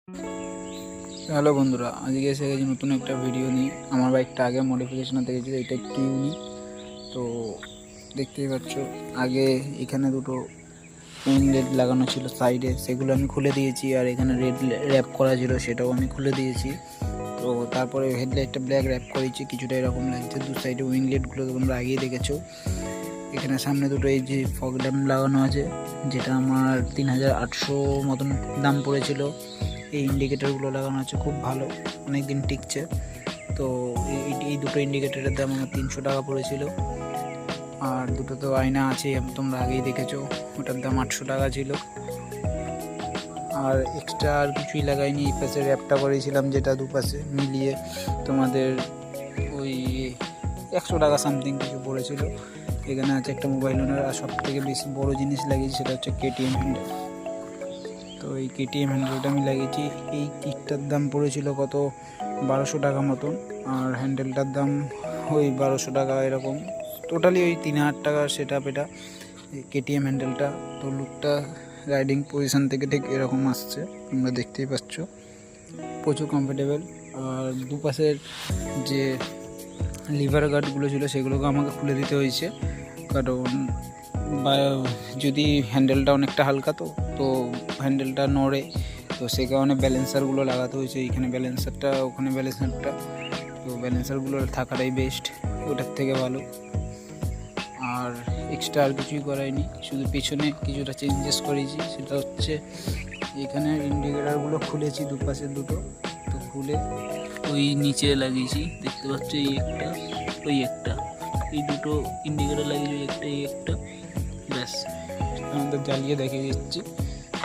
Hello বন্ধুরা, আজকে এসে গেছি নতুন একটা ভিডিও নিয়ে। আমার বাইকটা আগে মডিফিকেশন দেখেছি, এটা একটু ইউনিক। তো দেখতেই পাচ্ছ, আগে এখানে দুটো উইং রেড লাগানো ছিল সাইডে, সেগুলো আমি খুলে দিয়েছি। আর এখানে রেড র্যাপ করা ছিল, সেটাও আমি খুলে দিয়েছি। তো তারপরে হেডলাইটটা ব্ল্যাক র্যাপ করেছি, কিছুটা এরকম লাগছে। দু সাইডে উইং রেডগুলো তোমরা আগেই দেখেছো। এখানে সামনে দুটো এই যে ফগ ল্যাম্প লাগানো আছে, যেটা আমার 3800 মতন দাম পড়েছিল। এই ইন্ডিকেটারগুলো লাগানো আছে, খুব ভালো, অনেক দিন টিকছে। তো এই দুটো ইন্ডিকেটারের দাম আমার 300 টাকা পড়েছিল। আর দুটো তো আয়না আছে, তোমরা আগেই দেখেছো, ওটার দাম 800 টাকা ছিল। আর এক্সট্রা আর কিছুই লাগাইনি। এই পাশে র্যাপটা করেছিলাম, যেটা দুপাশে মিলিয়ে তোমাদের ওই 100 টাকা সামথিং কিছু পড়েছিল। এখানে আছে একটা মোবাইল ওনার। আর সব থেকে বেশি বড়ো জিনিস লাগিয়েছি, সেটা হচ্ছে কেটিএম হ্যান্ডেল। তো এই কেটিএম হ্যান্ডেলটা আমি লাগিয়েছি। এই কিটটার দাম পড়েছিল কত 1200 টাকা মতন, আর হ্যান্ডেলটার দাম ওই 1200 টাকা এরকম, টোটালি ওই 3000 টাকা সেটা পেটা কেটিএম হ্যান্ডেলটা। তো লুকটা রাইডিং পজিশন থেকে ঠিক এরকম আসছে, তোমরা দেখতেই পাচ্ছ, প্রচুর কমফোর্টেবল। আর দুপাশের যে লিভার গার্ডগুলো ছিল, সেগুলোকে আমাকে খুলে দিতে হয়েছে, কারণ যদি হ্যান্ডেলটা অনেকটা হালকা, তো হ্যান্ডেলটা নড়ে, তো সেই কারণে ব্যালেন্সারগুলো লাগাতে হয়েছে। এইখানে ব্যালেন্সারটা, ওখানে ব্যালেন্সারটা, তো ব্যালেন্সারগুলো থাকাটাই বেস্ট, ওটার থেকে ভালো। আর এক্সট্রা আর কিছুই করাইনি, শুধু পিছনে কিছুটা চেঞ্জেস করেছি। সেটা হচ্ছে এখানে ইন্ডিকেটারগুলো খুলেছি, দুপাশের দুটো, তো খুলে ওই নিচে লাগিয়েছি, দেখতে পাচ্ছ, এই একটা ওই একটা, এই দুটো ইন্ডিকেটার লাগিয়েছি, একটা এই একটা, ব্যাস। আমাদের জ্বালিয়ে দেখে দিচ্ছি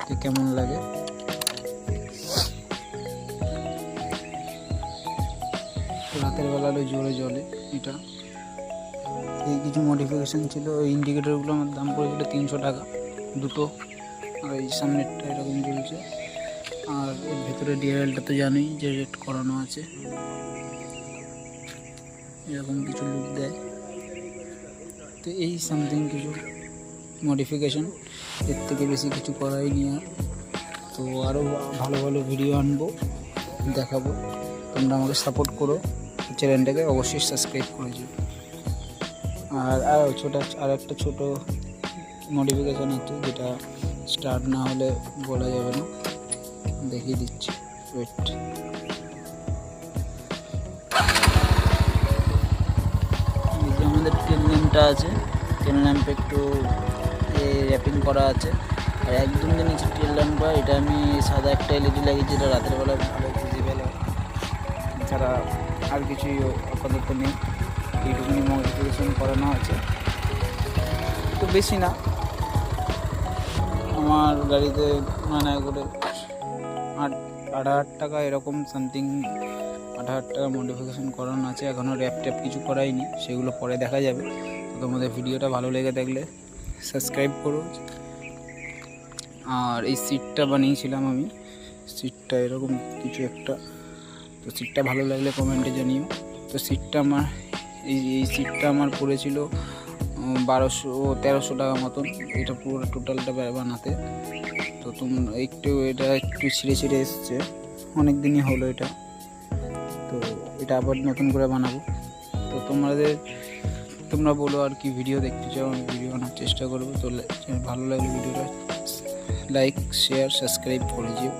তো কেমন লাগে। রাতের বেলা জোরে জ্বলে এটা। এই কিছু মডিফিকেশান ছিল। ওই ইন্ডিকেটারগুলো আমার দাম পড়েছিল 300 টাকা দুটো। আর এই সামনেরটা এরকম জ্বলছে। আর এর ভেতরে ডিআরএলটা তো জানোই যে রেড করানো আছে, এরকম কিছু লুক দেয়। তো এই সামথিং কিছু মডিফিকেশান, এর থেকে বেশি কিছু করাই নি। আর তো আরও ভালো ভালো ভিডিও আনবো, দেখাবো। তোমরা আমাকে সাপোর্ট করো, চ্যানেলটাকে অবশ্যই সাবস্ক্রাইব করে দিও। আর একটা ছোটো মডিফিকেশান আছে, যেটা স্টার্ট না হলে বলা যাবে না, দেখিয়ে দিচ্ছি, ওয়েট। এই যে আমাদের টেল ল্যাম্পটা আছে, টেল ল্যাম্পে একটু র্যাপিং করা আছে। আর একদম যে নিচে টেল ল্যাম্পটা, এটা আমি সাদা একটা এলইডি লাগিয়েছি, এটা রাতের বেলা ভালো ভিজিবল হয়। এছাড়া আর কিছুই আপাতত নেই, এইটুকুনি মডিফিকেশন করানো আছে, তো বেশি না। আমার গাড়িতে মানে করে 8,000 টাকা এরকম সামথিং, 8,000 টাকা মডিফিকেশন করানো আছে। এখনও র্যাপ ট্যাপ কিছু করাইনি, সেগুলো পরে দেখা যাবে। তো তোমাদের ভিডিওটা ভালো লেগে থাকলে সাবস্ক্রাইব করো। আর এই সিটটা বানিয়েছিলাম আমি, সিটটা এরকম কিছু একটা, তো সিটটা ভালো লাগলে কমেন্টে জানিও। তো সিটটা আমার এই সিটটা আমার পড়েছিল 1300 টাকা মতন, এটা পুরো টোটালটা বানাতে। তো এটা একটু ছিঁড়ে ছিঁড়ে এসছে, অনেক দিনই হলো এটা। তো এটা আবার নতুন করে বানাবো। তো তোমরা বলো আর কি ভিডিও দেখতে চাও, আমি ভিডিও বানার চেষ্টা করবো। তো ভালো লাগলে ভিডিওটা লাইক, শেয়ার, সাবস্ক্রাইব করে দিও।